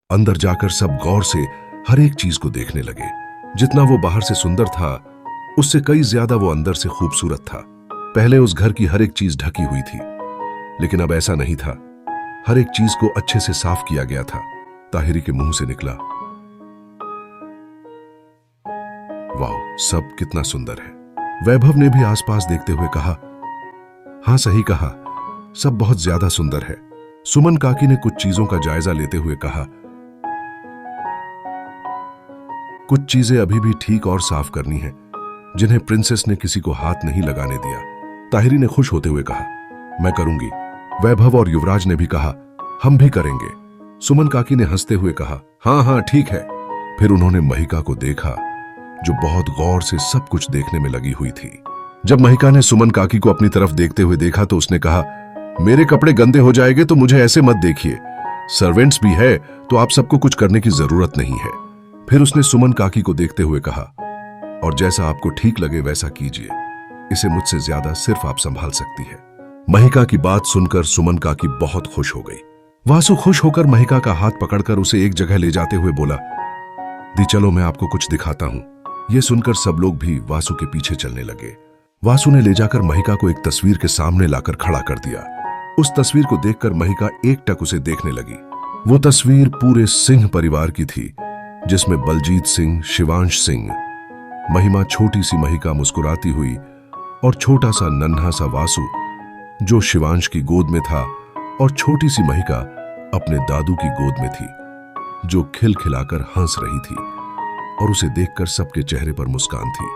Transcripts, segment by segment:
अंदर जाकर सब गौर से हर एक चीज को देखने लगे। जितना वो बाहर से सुंदर था, उससे कई ज्यादा वो अंदर से खूबसूरत था। पहले उस घर की हर एक चीज ढकी हुई थी, लेकिन अब ऐसा नहीं था। हर एक चीज को अच्छे से साफ किया गया था। ताहिरी के मुंह से निकला, वाह, सब कितना सुंदर है। वैभव ने भी आसपास देखते हुए कहा, हां सही कहा, सब बहुत ज्यादा सुंदर है। सुमन काकी ने कुछ चीजों का जायजा लेते हुए कहा, कुछ चीजें अभी भी ठीक और साफ करनी है, जिन्हें प्रिंसेस ने किसी को हाथ नहीं लगाने दिया। ताहिरी ने खुश होते हुए कहा, मैं करूंगी। वैभव और युवराज ने भी कहा, हम भी करेंगे। सुमन काकी ने हंसते हुए कहा, हाँ हाँ ठीक है। फिर उन्होंने महिका को देखा, जो बहुत गौर से सब कुछ देखने में लगी हुई थी। जब महिका ने सुमन काकी को अपनी तरफ देखते हुए देखा तो उसने कहा, मेरे कपड़े गंदे हो जाएंगे तो मुझे ऐसे मत देखिए। सर्वेंट्स भी है तो आप सबको कुछ करने की जरूरत नहीं है। फिर उसने सुमन काकी को देखते हुए कहा, और जैसा आपको ठीक लगे वैसा कीजिए। इसे मुझसे ज्यादा सिर्फ आप संभाल सकती है। महिका की बात सुनकर सुमन काकी बहुत खुश हो गई। वासु खुश होकर महिका का हाथ पकड़कर उसे एक जगह ले जाते हुए बोला, दी चलो मैं आपको कुछ दिखाता हूं। यह सुनकर सब लोग भी वासु के पीछे चलने लगे। वासु ने ले जाकर महिका को एक तस्वीर के सामने लाकर खड़ा कर दिया। उस तस्वीर को देखकर महिका एकटक उसे देखने लगी। वो तस्वीर पूरे सिंह परिवार की थी, जिसमें बलजीत सिंह, शिवांश सिंह, महिमा, छोटी सी महिका मुस्कुराती हुई और छोटा सा नन्हा सा वासु जो शिवांश की गोद में था, और छोटी सी महिका अपने दादू की गोद में थी, जो खिलखिलाकर हंस रही थी और उसे देखकर सबके चेहरे पर मुस्कान थी।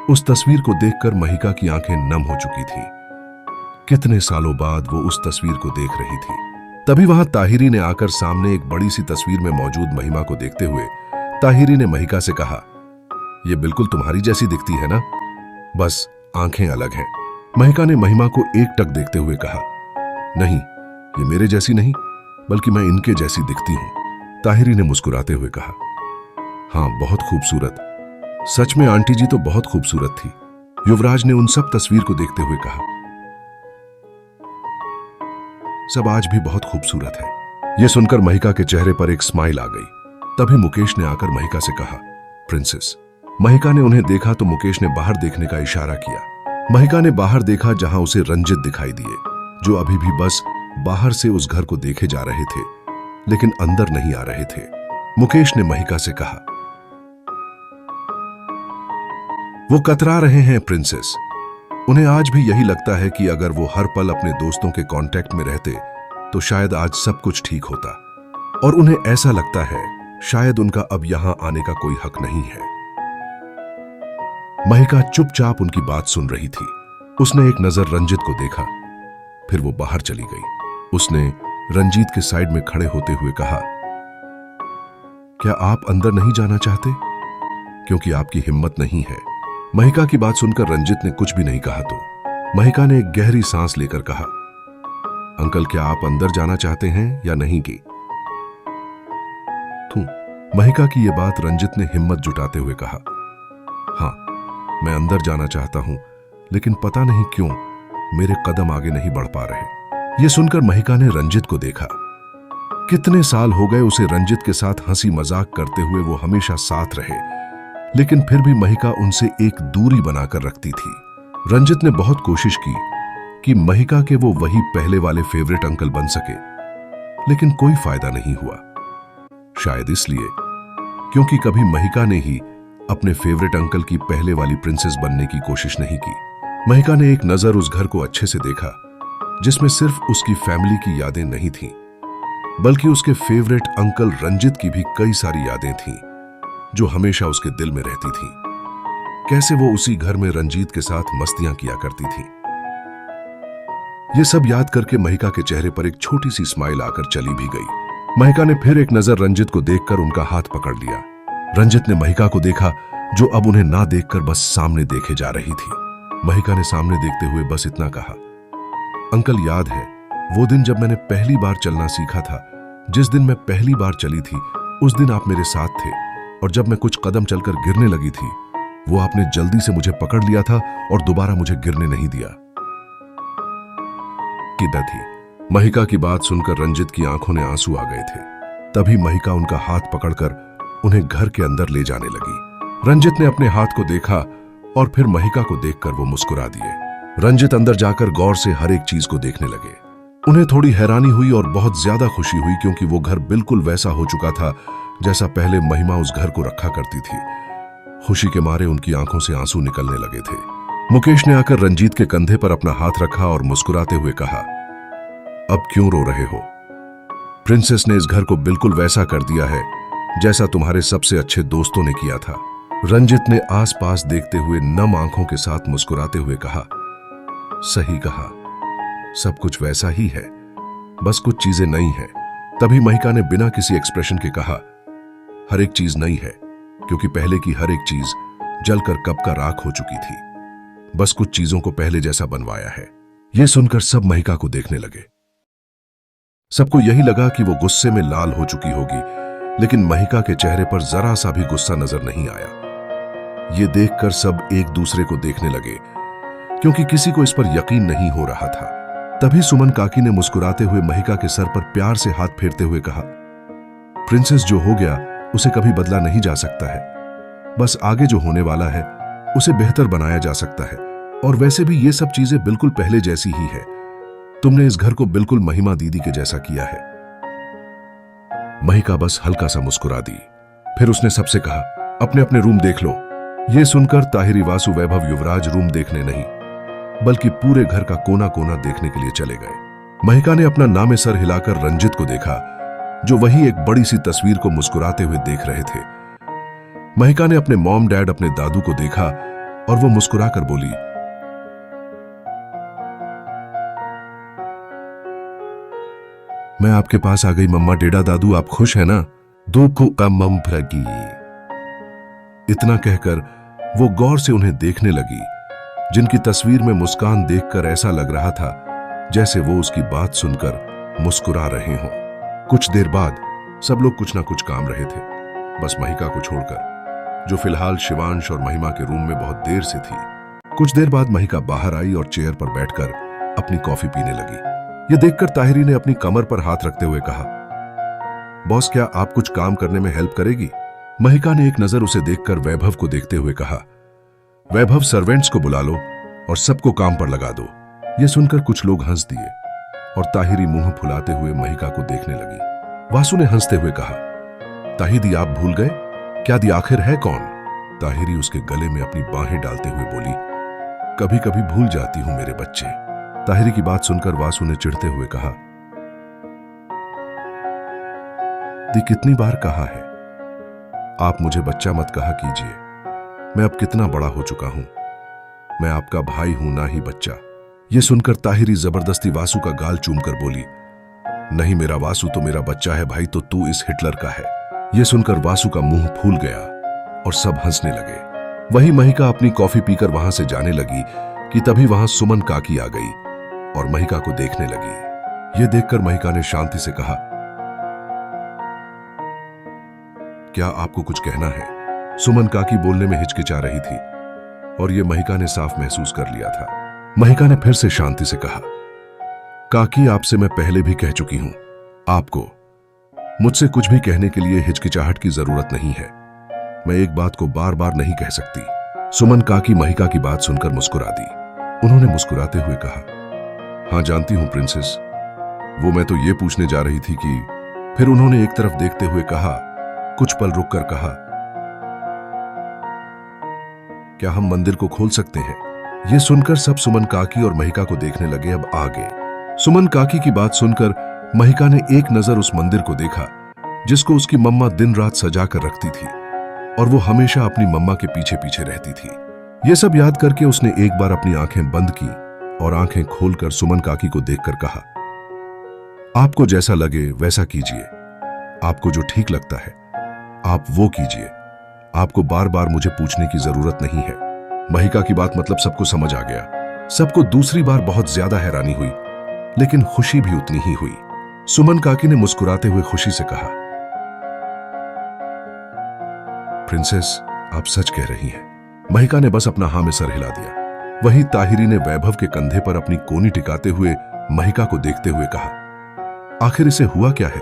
उस तस्वीर को देखकर महिका की आंखें नम हो चुकी थी। कितने सालों बाद वो उस तस्वीर को देख रही थी। तभी वहां ताहिरी ने आकर सामने एक बड़ी सी तस्वीर में मौजूद महिमा को देखते हुए ताहिरी ने महिका से कहा, यह बिल्कुल तुम्हारी जैसी दिखती है ना, बस आंखें अलग हैं। महिका ने महिमा को एकटक देखते हुए कहा, नहीं, ये मेरे जैसी नहीं, बल्कि मैं इनके जैसी दिखती हूं। ताहिरी ने मुस्कुराते हुए कहा, हां बहुत खूबसूरत, सच में आंटी जी तो बहुत खूबसूरत थी। युवराज ने उन सब तस्वीर को देखते हुए कहा, सब आज भी बहुत खूबसूरत है। यह सुनकर महिका के चेहरे पर एक स्माइल आ गई। तभी मुकेश ने आकर महिका से कहा, प्रिंसेस। महिका ने उन्हें देखा तो मुकेश ने बाहर देखने का इशारा किया। महिका ने बाहर देखा, जहां उसे रंजित दिखाई दिए, जो अभी भी बस बाहर से उस घर को देखे जा रहे थे, लेकिन अंदर नहीं आ रहे थे। मुकेश ने महिका से कहा, वो कतरा रहे हैं प्रिंसेस। उन्हें आज भी यही लगता है कि अगर वो हर पल अपने दोस्तों के कांटेक्ट में रहते तो शायद आज सब कुछ ठीक होता, और उन्हें ऐसा लगता है शायद उनका अब यहां आने का कोई हक नहीं है। महिका चुपचाप उनकी बात सुन रही थी। उसने एक नजर रंजित को देखा, फिर वो बाहर चली गई। उसने रंजीत के साइड में खड़े होते हुए कहा, क्या आप अंदर नहीं जाना चाहते, क्योंकि आपकी हिम्मत नहीं है। महिका की बात सुनकर रंजित ने कुछ भी नहीं कहा तो महिका ने एक गहरी सांस लेकर कहा, अंकल क्या आप अंदर जाना चाहते हैं या नहीं की? महिका की यह बात रंजित ने हिम्मत जुटाते हुए कहा, हां मैं अंदर जाना चाहता हूं, लेकिन पता नहीं क्यों मेरे कदम आगे नहीं बढ़ पा रहे। यह सुनकर महिका ने रंजित को देखा। कितने साल हो गए उसे रंजित के साथ हंसी मजाक करते हुए, वो हमेशा साथ रहे, लेकिन फिर भी महिका उनसे एक दूरी बनाकर रखती थी। रंजित ने बहुत कोशिश की कि महिका के वो वही पहले वाले फेवरेट अंकल बन सके, लेकिन कोई फायदा नहीं हुआ। शायद इसलिए क्योंकि कभी महिका ने ही अपने फेवरेट अंकल की पहले वाली प्रिंसेस बनने की कोशिश नहीं की। महिका ने एक नजर उस घर को अच्छे से देखा, जिसमें सिर्फ उसकी फैमिली की यादें नहीं थीं, बल्कि उसके फेवरेट अंकल रंजित की भी कई सारी यादें थीं, जो हमेशा उसके दिल में रहती थीं। कैसे वो उसी घर में रंजीत के साथ मस्तियां किया करती थीं। ये सब याद करके महिका के चेहरे पर एक छोटी सी स्माइल आकर चली भी गई। महिका ने फिर एक नजर रंजित को देखकर उनका हाथ पकड़ लिया। रंजित ने महिका को देखा, जो अब उन्हें ना देखकर बस सामने देखे जा रही थी। महिका ने सामने देखते हुए बस इतना कहा, अंकल याद है वो दिन जब मैंने पहली बार चलना सीखा था? जिस दिन मैं पहली बार चली थी उस दिन आप मेरे साथ थे, और जब मैं कुछ कदम चलकर गिरने लगी थी, वो आपने जल्दी से मुझे पकड़ लिया था और दोबारा मुझे गिरने नहीं दिया। किदा थी। महिका की बात सुनकर रंजित की आंखों में आंसू आ गए थे। तभी महिका उनका हाथ पकड़कर उन्हें घर के अंदर ले जाने लगी। रंजित ने अपने हाथ को देखा और फिर महिका को देखकर वो मुस्कुरा दिए। रंजित अंदर जाकर गौर से हर एक चीज को देखने लगे। उन्हें थोड़ी हैरानी हुई और बहुत ज्यादा खुशी हुई, क्योंकि वो घर बिल्कुल वैसा हो चुका था जैसा पहले महिमा उस घर को रखा करती थी। खुशी के मारे उनकी आंखों से आंसू निकलने लगे थे। मुकेश ने आकर रंजीत के कंधे पर अपना हाथ रखा और मुस्कुराते हुए कहा, अब क्यों रो रहे हो? प्रिंसेस ने इस घर को बिल्कुल वैसा कर दिया है जैसा तुम्हारे सबसे अच्छे दोस्तों ने किया था। रंजित ने आसपास देखते हुए नम आंखों के साथ मुस्कुराते हुए कहा, सही कहा, सब कुछ वैसा ही है, बस कुछ चीजें नई हैं। तभी महिका ने बिना किसी एक्सप्रेशन के कहा, हर एक चीज नई है, क्योंकि पहले की हर एक चीज जलकर कब का राख हो चुकी थी। बस कुछ चीजों को पहले जैसा बनवाया है। यह सुनकर सब महिका को देखने लगे। सबको यही लगा कि वो गुस्से में लाल हो चुकी होगी, लेकिन महिका के चेहरे पर जरा सा भी गुस्सा नजर नहीं आया। ये देखकर सब एक दूसरे को देखने लगे, क्योंकि किसी को इस पर यकीन नहीं हो रहा था। तभी सुमन काकी ने मुस्कुराते हुए महिका के सर पर प्यार से हाथ फेरते हुए कहा, प्रिंसेस जो हो गया उसे कभी बदला नहीं जा सकता है, बस आगे जो होने वाला है उसे बेहतर बनाया जा सकता है। और वैसे भी ये सब चीजें बिल्कुल पहले जैसी ही है। तुमने इस घर को बिल्कुल महिमा दीदी के जैसा किया है। महिका बस हल्का सा मुस्कुरा दी। फिर उसने सबसे कहा, अपने अपने रूम देख लो। यह सुनकर ताहिरी, वासु, वैभव, युवराज रूम देखने नहीं बल्कि पूरे घर का कोना कोना देखने के लिए चले गए। महिका ने अपना नामे सर हिलाकर रंजित को देखा, जो वही एक बड़ी सी तस्वीर को मुस्कुराते हुए देख रहे थे। महिका ने अपने मॉम डैड, अपने दादू को देखा और वो मुस्कुराकर बोली, मैं आपके पास आ गई मम्मा डेडा दादू, आप खुश है ना? दुखु अम्मम भ्रगी। इतना कहकर वो गौर से उन्हें देखने लगी, जिनकी तस्वीर में मुस्कान देखकर ऐसा लग रहा था जैसे वो उसकी बात सुनकर मुस्कुरा रहे हों। कुछ देर बाद सब लोग कुछ ना कुछ काम रहे थे, बस महिका को छोड़कर, जो फिलहाल शिवांश और महिमा के रूम में बहुत देर से थी। कुछ देर बाद महिका बाहर आई और चेयर पर बैठकर अपनी कॉफी पीने लगी। यह देखकर ताहिरी ने अपनी कमर पर हाथ रखते हुए कहा, बॉस क्या आप कुछ काम करने में हेल्प करेगी? महिका ने एक नजर उसे देखकर वैभव को देखते हुए कहा, वैभव सर्वेंट्स को बुला लो और सबको काम पर लगा दो। यह सुनकर कुछ लोग हंस दिए और ताहिरी मुंह फुलाते हुए महिका को देखने लगी। वासु ने हंसते हुए कहा, ताहिदी आप भूल गए क्या दी आखिर है कौन? ताहिरी उसके गले में अपनी बाहें डालते हुए बोली, कभी कभी भूल जाती हूं मेरे बच्चे। ताहिरी की बात सुनकर वासु ने चिढ़ते हुए कहा, दी कितनी बार कहा है, आप मुझे बच्चा मत कहा कीजिए। मैं अब कितना बड़ा हो चुका हूं, मैं आपका भाई हूं ना ही बच्चा। यह सुनकर ताहिरी जबरदस्ती वासु का गाल चूमकर बोली, नहीं मेरा वासु तो मेरा बच्चा है भाई, तो तू इस हिटलर का है। यह सुनकर वासु का मुंह फूल गया और सब हंसने लगे। वही महिका अपनी कॉफी पीकर वहां से जाने लगी कि तभी वहां सुमन काकी आ गई और महिका को देखने लगी। यह देखकर महिका ने शांति से कहा, क्या आपको कुछ कहना है? सुमन काकी बोलने में हिचकिचा रही थी और यह महिका ने साफ महसूस कर लिया था। महिका ने फिर से शांति से कहा, काकी आपसे मैं पहले भी कह चुकी हूं, आपको मुझसे कुछ भी कहने के लिए हिचकिचाहट की जरूरत नहीं है। मैं एक बात को बार बार नहीं कह सकती। सुमन काकी महिका की बात सुनकर मुस्कुरा दी। उन्होंने मुस्कुराते हुए कहा, हां जानती हूं प्रिंसेस, वो मैं तो ये पूछने जा रही थी कि। फिर उन्होंने एक तरफ देखते हुए कहा, कुछ पल रुककर कहा, क्या हम मंदिर को खोल सकते हैं? यह सुनकर सब सुमन काकी और महिका को देखने लगे। अब आगे सुमन काकी की बात सुनकर महिका ने एक नजर उस मंदिर को देखा जिसको उसकी मम्मा दिन रात सजा कर रखती थी और वो हमेशा अपनी मम्मा के पीछे पीछे रहती थी। यह सब याद करके उसने एक बार अपनी आंखें बंद की और आंखें खोलकर सुमन काकी को देखकर कहा, आपको जैसा लगे वैसा कीजिए, आपको जो ठीक लगता है आप वो कीजिए, आपको बार बार मुझे पूछने की जरूरत नहीं है। महिका की बात मतलब सबको समझ आ गया। सबको दूसरी बार बहुत ज्यादा हैरानी हुई, लेकिन खुशी भी उतनी ही हुई। सुमन काकी ने मुस्कुराते हुए खुशी से कहा, प्रिंसेस आप सच कह रही हैं। महिका ने बस अपना हाँ में सर हिला दिया। वहीं ताहिरी ने वैभव के कंधे पर अपनी कोनी टिकाते हुए महिका को देखते हुए कहा, आखिर इसे हुआ क्या है?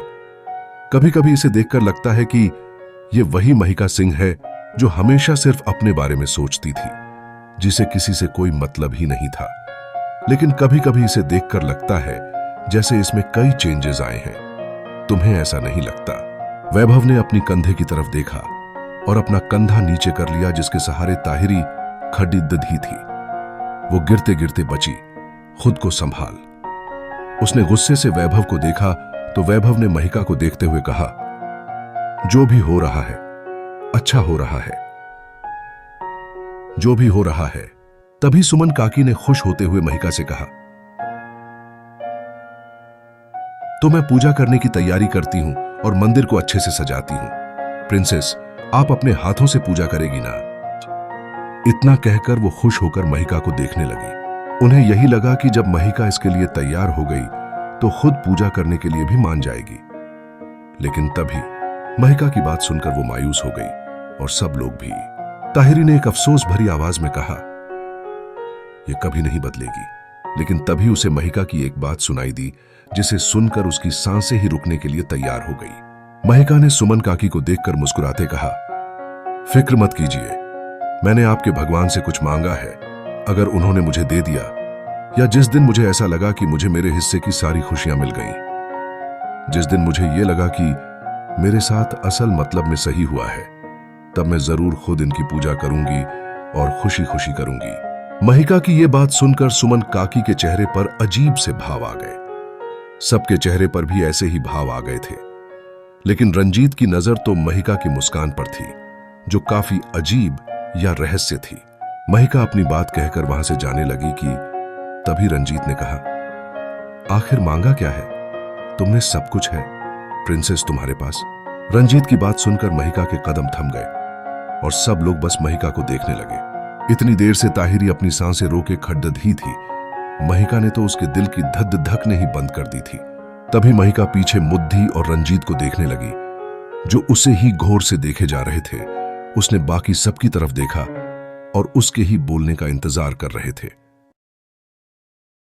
कभी कभी इसे देखकर लगता है कि ये वही महिका सिंह है जो हमेशा सिर्फ अपने बारे में सोचती थी, जिसे किसी से कोई मतलब ही नहीं था। लेकिन कभी कभी इसे देखकर लगता है जैसे इसमें कई चेंजेस आए हैं। तुम्हें ऐसा नहीं लगता? वैभव ने अपनी कंधे की तरफ देखा और अपना कंधा नीचे कर लिया, जिसके सहारे ताहिरी खड़ी दधी थी। वो गिरते गिरते बची। खुद को संभाल। उसने गुस्से से वैभव को देखा तो वैभव ने महिका को देखते हुए कहा, जो भी हो रहा है अच्छा हो रहा है, जो भी हो रहा है। तभी सुमन काकी ने खुश होते हुए महिका से कहा, तो मैं पूजा करने की तैयारी करती हूं और मंदिर को अच्छे से सजाती हूं। प्रिंसेस, आप अपने हाथों से पूजा करेगी ना? इतना कहकर वो खुश होकर महिका को देखने लगी। उन्हें यही लगा कि जब महिका इसके लिए तैयार हो गई तो खुद पूजा करने के लिए भी मान जाएगी। लेकिन तभी महिका की बात सुनकर वो मायूस हो गई और सब लोग भी। ताहिरी ने एक अफसोस भरी आवाज में कहा, ये कभी नहीं बदलेगी। लेकिन तभी उसे महिका की एक बात सुनाई दी, जिसे सुनकर उसकी सांसें ही रुकने के लिए तैयार हो गई। महिका ने सुमन काकी को देखकर मुस्कुराते कहा, फिक्र मत कीजिए, मैंने आपके भगवान से कुछ मांगा है। अगर उन्होंने मुझे दे दिया, या जिस दिन मुझे ऐसा लगा कि मुझे मेरे हिस्से की सारी खुशियां मिल गईं, जिस दिन मुझे यह लगा कि मेरे साथ असल मतलब में सही हुआ है, तब मैं जरूर खुद इनकी पूजा करूंगी और खुशी खुशी करूंगी। महिका की यह बात सुनकर सुमन काकी के चेहरे पर अजीब से भाव आ गए। सबके चेहरे पर भी ऐसे ही भाव आ गए थे। लेकिन रंजीत की नजर तो महिका की मुस्कान पर थी, जो काफी अजीब या रहस्य थी। महिका अपनी बात कहकर वहां से जाने लगी कि तभी रंजीत ने कहा, आखिर मांगा क्या है? तुमने सब कुछ है प्रिंसेस तुम्हारे पास। रंजीत की बात सुनकर महिका के कदम थम गए और सब लोग बस महिका को देखने लगे। इतनी देर से ताहिरी अपनी सांसें रोके खड्डधी थी। महिका ने तो उसके दिल की धक धकने ही बंद कर दी थी। तभी महिका पीछे मुद्दी और रंजीत को देखने लगी, जो उसे ही घोर से देखे जा रहे थे। उसने बाकी सबकी तरफ देखा और उसके ही बोलने का इंतजार कर रहे थे।